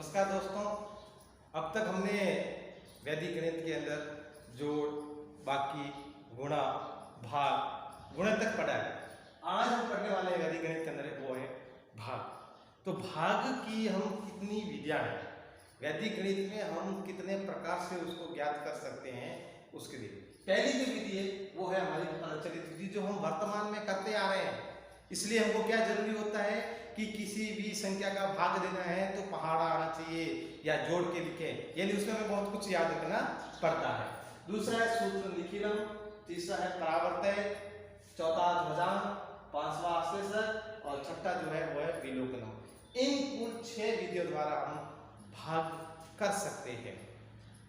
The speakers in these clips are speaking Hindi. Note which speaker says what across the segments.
Speaker 1: नमस्कार दोस्तों, अब तक हमने वैदिक गणित के अंदर जोड़, बाकी, गुणा, भाग, गुणन तक पढ़ा है। आज हम पढ़ने वाले वैदिक गणित के अंदर वो है भाग। तो भाग की हम कितनी विधियां हैं, वैदिक गणित में हम कितने प्रकार से उसको ज्ञात कर सकते हैं, उसके लिए पहली जो विधि है वो है हमारी प्रचलित विधि, जो हम वर्तमान में करते आ रहे हैं। इसलिए हमको क्या जरूरी होता है कि किसी भी संख्या का भाग देना है तो पहाड़ा आना चाहिए या जोड़ के लिखे, यानी उसमें हमें बहुत कुछ याद रखना पड़ता है। दूसरा है सूत्र निखिलम, तीसरा है परावर्तय, चौथा ध्वजांक, पांचवा आश्लेषक और छठा जो है वो है विलोकनम। इन कुल 6 विधियों द्वारा हम भाग कर सकते हैं।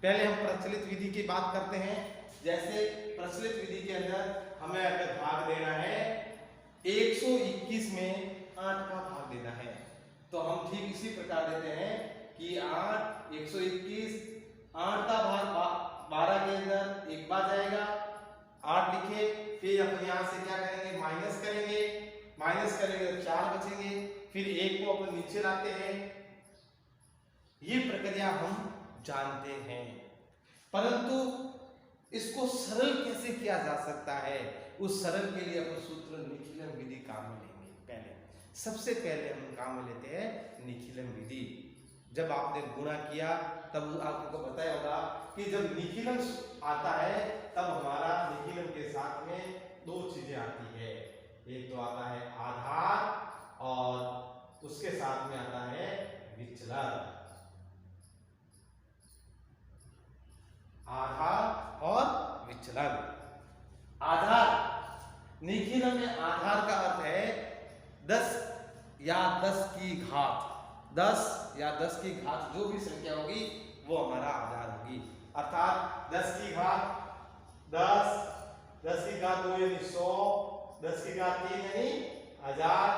Speaker 1: पहले हम प्रचलित विधि की बात करते हैं। जैसे प्रचलित विधि के अंदर हमें अगर भाग देना है 121 में 8 का भाग देना है, तो हम ठीक इसी प्रकार देते हैं कि 8 121 8 का भाग 12 के अंदर एक बार जाएगा, 8 लिखे, फिर अपन यहां से क्या करेंगे, माइनस करेंगे तो 4 बचेंगे, फिर 1 को अपन नीचे लाते हैं। ये प्रक्रिया हम जानते हैं, परंतु इसको सरल कैसे किया जा सकता है, उस सरल के लिए अपन सूत्र निखिलम विधि काम में लेंगे। सबसे पहले हम काम में लेते हैं निखिलम विधि। जब आपने गुणा किया तब आपको पता होगा कि जब निखिलम आता है तब हमारा निखिलम के साथ में 2 चीजें आती है। एक तो आता है आधार और उसके साथ में आता है विचलन। आधार और विचलन। आधार, निखिलम में आधार का अर्थ है 10 या 10 की घात, 10 या 10 की घात जो भी संख्या होगी वो हमारा आधार होगी। अर्थात 10 की घात 10, 10 की घात 2 यानी 100, 10 की घात 3 यानी 1000,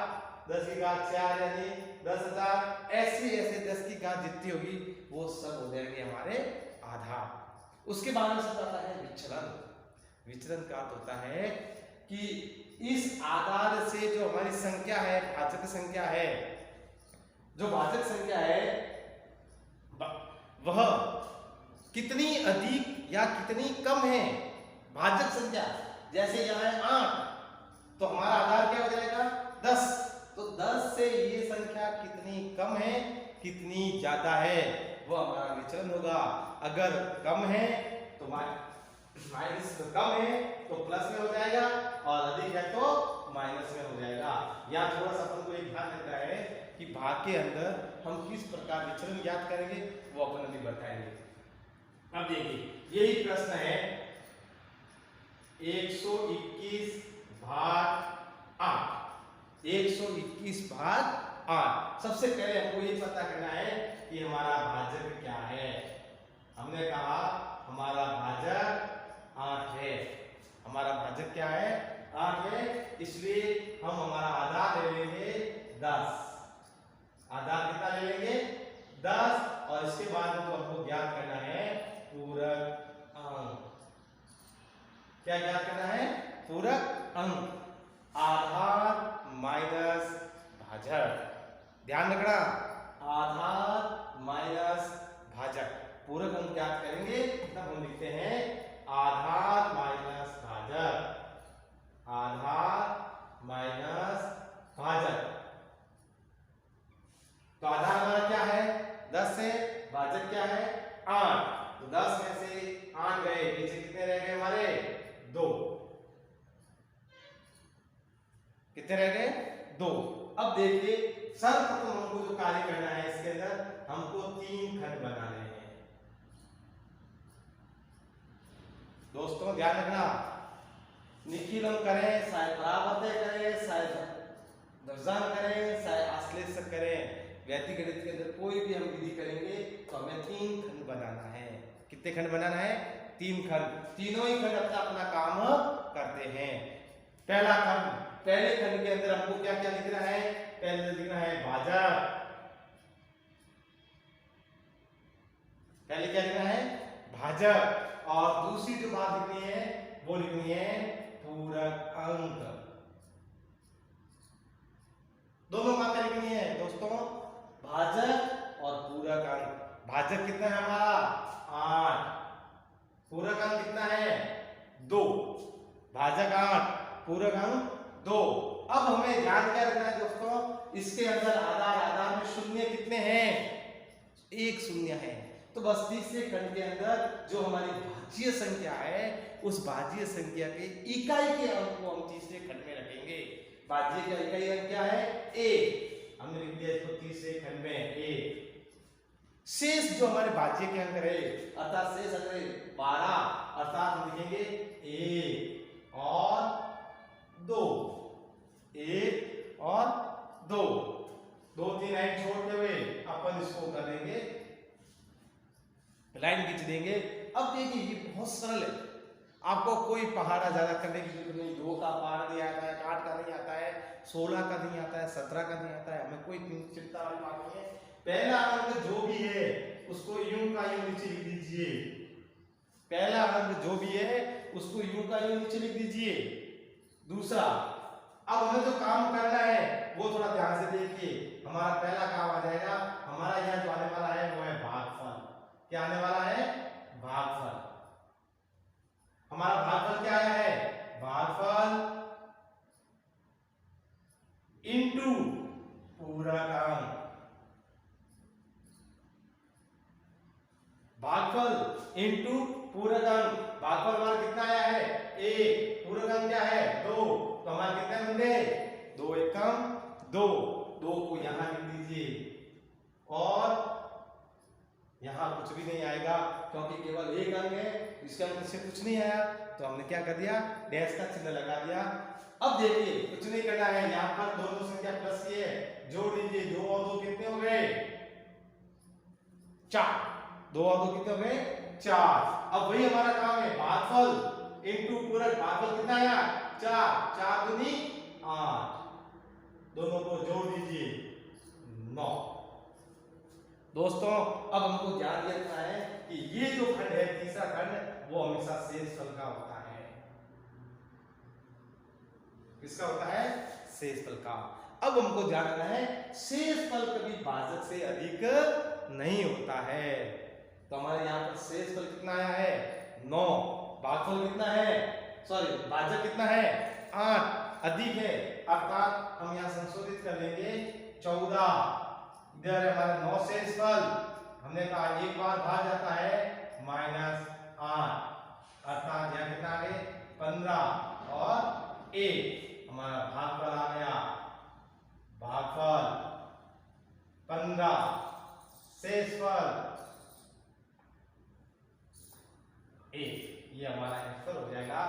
Speaker 1: 10 की घात 4 यानी 10,000, ऐसे 10 की घात जितनी होगी वो सब हो जाएंगे हमारे आधार। उसके बाद में सब आता है विचलन। विचलन का अर्थ होता है कि इस आधार से जो हमारी संख्या है, भाजक संख्या है, जो भाजक संख्या है वह कितनी अधिक या कितनी कम है भाजक संख्या। जैसे यहाँ है 8, तो हमारा आधार क्या हो जाएगा 10, तो 10 से ये संख्या कितनी कम है कितनी ज्यादा है वो हमारा विचलन होगा। अगर कम है तो माइनस, तो कम है तो प्लस में हो जाएगा और अधिक है तो माइनस में हो जाएगा। या थोड़ा सा अपन को एक ध्यान रखना है कि भाग के अंदर हम किस प्रकार विचलन ज्ञात करेंगे वो अपन अभी बताएंगे। अब देखिए यही प्रश्न है 121 भाग 8, 121 भाग 8। सबसे पहले हमको ये पता करना है कि हमारा भाजक क्या है। हमने कहा हमारा भाजक 8 है। हमारा भाजक क्या है 8 है, इसलिए हम हमारा आधार ले लेंगे 10। आधार कितना ले लेंगे 10, और इसके बाद तो हमको ज्ञात करना है पूरक अंक। क्या ज्ञात करना है, पूरक अंक। आधार माइनस भाजक, ध्यान रखना, आधार माइनस भाजक। पूरक अंक ज्ञात करेंगे तब हम लिखते हैं आधार माइनस भाजक, आधार माइनस भाजक। तो आधार हमारा क्या है 10 है, भाजक क्या है 8, तो 10 में से 8 गए, पीछे कितने रह गए हमारे 2, कितने रह गए 2। अब देखिए सर्वप्रथम हमको जो कार्य करना है इसके अंदर हमको 3 खंड बनाने हैं। दोस्तों ध्यान रखना, निखिलम करें चाहे परावर्तय करें चाहे ध्वजांक करें चाहे आश्लेषक करें, वैदिक गणित के अंदर कोई भी हम विधि करेंगे तो हमें 3 खंड बनाना है। कितने खंड बनाना है 3 खंड। तीनों ही खंड अपना अपना काम करते हैं। पहला खंड, पहले खंड के अंदर हमको क्या क्या लिखना है, पहले लिखना है भाजक, पहले क्या लिखना है भाजक, और दूसरी जो बात लिखनी है वो लिखनी है पूरक अंक। दोनों बातें लिखनी है दोस्तों, भाजक और पूरक भाजक 8, पूरक अंक 2। अब हमें ध्यान क्या रखना है दोस्तों, इसके अंदर आधार में शून्य कितने हैं, 1 शून्य है। तो बस तीसरे खंड के अंदर जो हमारी भाज्य संख्या है उस भाज्य संख्या के इकाई के अंक को हम तीसरे खंड में रखेंगे। भाज्य का इकाई अंक क्या है, 1, हमने लिख दिया इसको तीसरे खंड में 1। शेष जो हमारे भाज्य के अंक रहे अर्थात शेष अगर 12 अर्थात हम लिखेंगे 1 और 2, 1 और 2, 2-3 लाइन छोड़ते हुए अपन इसको करेंगे, लाइन खींच देंगे। अब देखिए ये बहुत सरल है, आपको कोई पहाड़ा ज्यादा करने की जरूरत नहीं। 2 का पहाड़ नहीं आता है, 8 का नहीं आता है, 16 का नहीं आता है, 17 का नहीं आता है, हमें कोई चिंता वाली बात नहीं है। पहला अंक जो भी है उसको यूं का यूं नीचे लिख दीजिए, पहला अंक जो भी है उसको यूं का यूं नीचे लिख दीजिए। दूसरा, अब हमें जो काम करना है वो थोड़ा ध्यान से देखिए। हमारा पहला काम आ जाएगा, हमारा यहाँ जो आने वाला है वो है भागफल। क्या आने वाला है, भागफल। हमारा भागफल क्या आया है, भागफल इनटू पूरक अंक। भागफल इनटू पूरक अंक। भागफल हमारा कितना आया है, 1, पूरक अंक क्या है 2, तो हमारे कितने बंदे 2 एकम 2, 2 को यहां लिख दीजिए और यहां कुछ भी नहीं आएगा क्योंकि केवल एक अंक है, इसके अंक से कुछ नहीं आया तो हमने क्या कर दिया, डैश का चिन्ह लगा दिया। अब देखिए कुछ नहीं करना है, यहां पर दोनों संख्या प्लस ये है, जोड़ दीजिए, 2 और 2 कितने हो गए 4, 2 और 2 कितने हो गए 4। अब वही हमारा काम है, भागफल इनटू पूरक। भागफल कितना आया 4, 4 दूनी 8, दोनों को जोड़ दीजिए 9। दोस्तों अब हमको ध्यान रखना है कि ये जो खंड है तीसरा खंड वो हमेशा शेषफल का होता है। किसका होता है, शेषफल का। अब हमको ध्यान रखना है शेषफल कभी भाजक से अधिक नहीं होता है। तो हमारे यहाँ पर शेषफल कितना आया है 9, भागफल कितना है, सॉरी भाजक कितना है 8, अधिक है अर्थात हम यहाँ संशोधित कर लेंगे 14। इधर हमारा 9 शेषफल, हमने कहा एक बार भाग जाता है -8 अर्थात यहाँ कितना आ गए 15 और 1, हमारा भागफल आ गया, भागफल 15, शेषफल 1, ये हमारा आंसर हो जाएगा।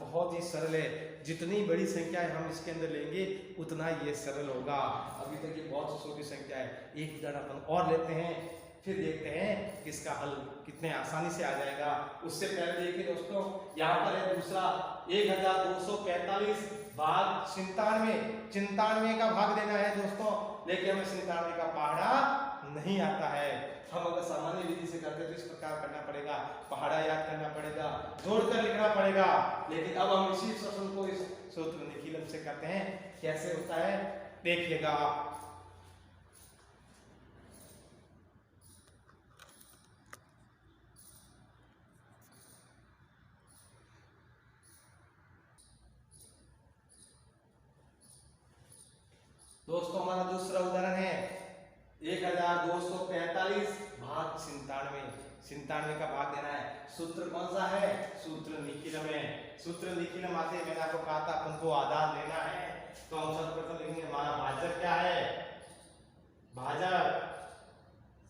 Speaker 1: बहुत ही सरल है, जितनी बड़ी संख्या है हम इसके अंदर लेंगे उतना ये सरल होगा। अभी तक ये बहुत छोटी संख्या है, एक उदाहरण अपन और लेते हैं फिर देखते हैं कि इसका हल कितने आसानी से आ जाएगा। उससे पहले देखिए दोस्तों यहाँ पर है दूसरा 1245 भाग 97 का भाग देना है दोस्तों, लेकिन हमें 97 का पहाड़ा नहीं आता है। हम अगर सामान्य विधि से करते तो इस प्रकार करना पड़ेगा, पहाड़ा याद करना पड़ेगा, जोड़कर लिखना पड़ेगा। लेकिन अब हम इसी सूत्र को इस सूत्र निखिलम से करते हैं, कैसे होता है देखिएगा आप। दोस्तों हमारा दूसरा उदाहरण है 1245 भाग 97 का भाग देना है। सूत्र कौन सा है, सूत्र निखिलम है। सूत्र निखिलम आते मैंने आपको कहा था अपन को आधार लेना है, तो हम सर्वप्रथम लिखेंगे हमारा भाजक क्या है, भाजक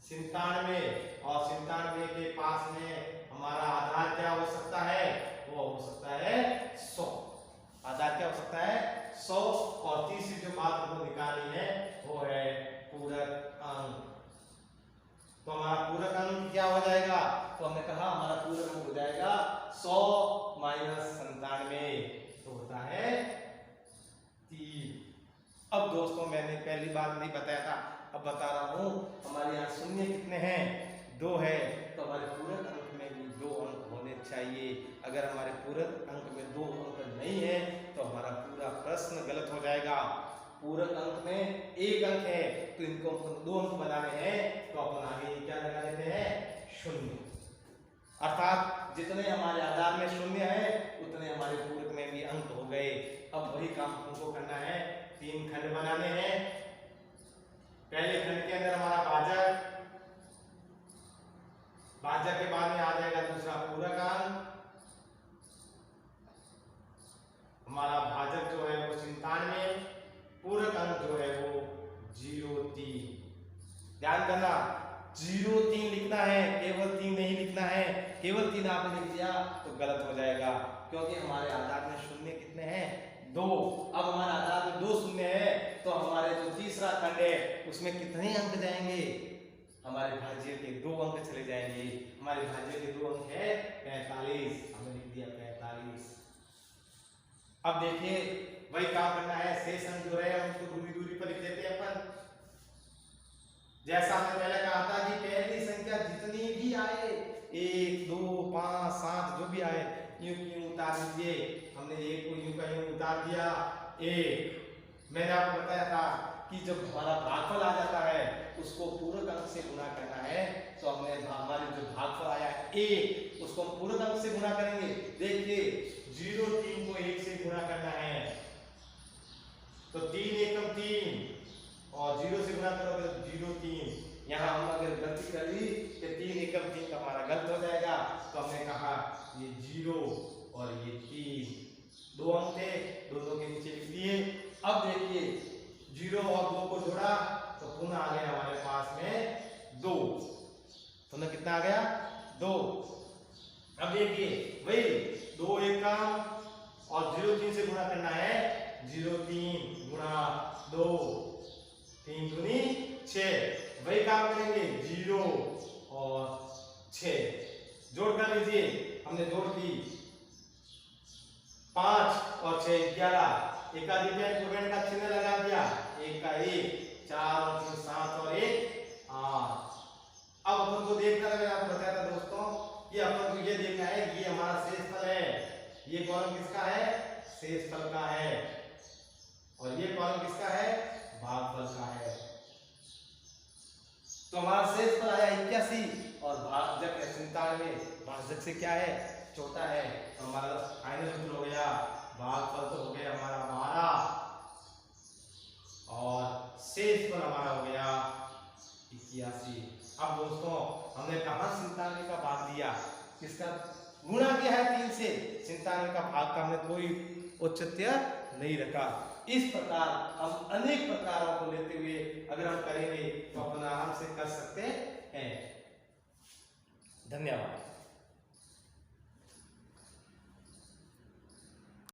Speaker 1: 97 और 97 के पास में हमारा आधार क्या हो सकता है, वो हो सकता है 100। आधार क्या हो सकता है 100। और तीसरी जो बात हमको निकालनी है वो है पूरक अंक। तो हमारा पूरक अंक क्या हो जाएगा, तो हमने कहा हमारा पूरक अंक हो जाएगा 100 - 97, तो होता है 3। अब दोस्तों मैंने पहली बार नहीं बताया था, अब बता रहा हूं, हमारे यहाँ शून्य कितने हैं 2 है, तो हमारे पूरक अंक में भी 2 अंक होने चाहिए। अगर हमारे पूरक अंक में 2 अंक नहीं है तो हमारा पूरा प्रश्न गलत हो जाएगा। पूरक अंक में 1 अंक है तो इनको 2 अंक बनाने हैं, तो अपन आगे क्या लगा देते हैं 0। अर्थात जितने हमारे आधार में 0 है उतने हमारे पूरक में भी हमको करना है 3 खंड बनाने हैं। पहले खंड के अंदर हमारा भाजक, भाजक के बाद में आ जाएगा दूसरा पूरक अंक। हमारा भाजक जो है वो 97, पूरक अंक जो है वो 03। ध्यान करना 03 लिखना है, केवल 3 नहीं लिखना है। केवल 3 आपने लिख दिया तो गलत हो जाएगा, क्योंकि हमारे आधार में शून्य कितने हैं? 2। अब हमारे आधार में 2 शून्य है, तो हमारे जो तीसरा खंड है उसमें कितने अंक जाएंगे? हमारे भाज्य के 2 अंक चले जाएंगे। हमारे भाज्य के 2 अंक है 45, हमने लिख दिया 45। अब देखिए वही काम करना है, शेष अंक जो है उसको दूरी दूरी पर लिख देते हैं अपन। जैसा हमने पहले कहा था कि पहली संख्या जितनी भी आए, 1 2 5 7 जो भी आए, यूं क्यों उतार दीजिए। हमने 1 को यूं का यूं उतार दिया 1। मैंने आपको बताया था कि जब हमारा भागफल आ जाता है उसको पूरक अंक से गुणा करना है, तो हमने हमारे जो भागफल आया 1 उसको हम पूरक अंक से गुणा करेंगे। देखिए 03 को 1 से गुणा करना है, तो 3 एकम 3 और 0 से गुणा करोगे तो 03। यहाँ हम अगर गलती कर ली तो 3 एकम 3 का हमारा गलत हो जाएगा, तो हमने कहा ये 0 और ये 3 2 अंक थे, दोनों के नीचे लिख दिए। अब देखिए 0 और 2 को जोड़ा तो पुनः आ गया हमारे पास में 2। पुनः कितना आ गया? 2। अब देखिए वही 2 एकम और 03 से गुणा करना है, 03 गुणा 2, 3 दूनी 6। वही काम करेंगे 0 और 6 जोड़ कर लीजिए। हमने जोड़ की 5 और 6 11, एकाधिक का चिन्ह लगा दिया, 1 का 1, 4 और 3 7 और 1 8। अब अपन को देखना है, मैंने आपको बताया था दोस्तों कि अपन को ये देखना है ये हमारा शेषफल है। ये कॉलम किसका है? शेषफल का है। और ये कॉलम किसका है? भागफल का है। तो हमारा शेषफल आया 81 और भाजक है 97। भाजक से क्या है? छोटा है। तो हमारा फाइनल उत्तर हो गया, भागफल तो हो गया हमारा 12 और शेषफल हमारा हो गया 81। अब दोस्तों हमने कहा 97 का भाग दिया, किसका गुणा किया है 3 से। 97 का भाग का हमने कोई औचित्य नहीं रखा। इस प्रकार हम अनेक प्रकारों को लेते हुए अगर हम करेंगे तो अपन आराम से कर सकते हैं। धन्यवाद।